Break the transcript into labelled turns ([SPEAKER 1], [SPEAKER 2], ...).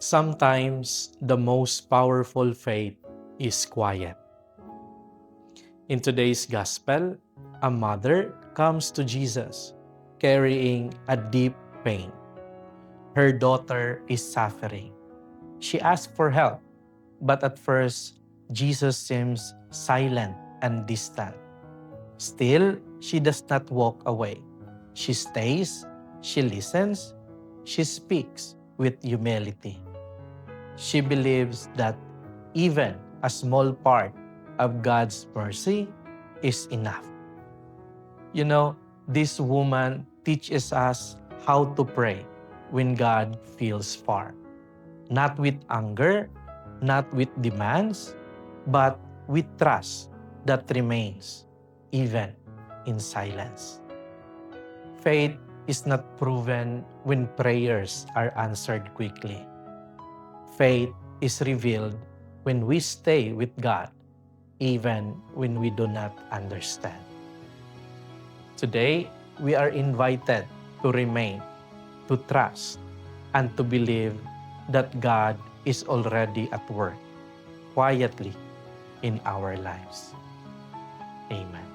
[SPEAKER 1] Sometimes the most powerful faith is quiet. In today's gospel, a mother comes to Jesus carrying a deep pain. Her daughter is suffering. She asks for help, but at first, Jesus seems silent and distant. Still, she does not walk away. She stays, she listens, she speaks with humility. She believes that even a small part of God's mercy is enough. You know, this woman teaches us how to pray when God feels far. Not with anger, not with demands, but with trust that remains, even in silence. Faith is not proven when prayers are answered quickly. Faith is revealed when we stay with God, even when we do not understand. Today, we are invited to remain, to trust, and to believe that God is already at work quietly in our lives. Amen.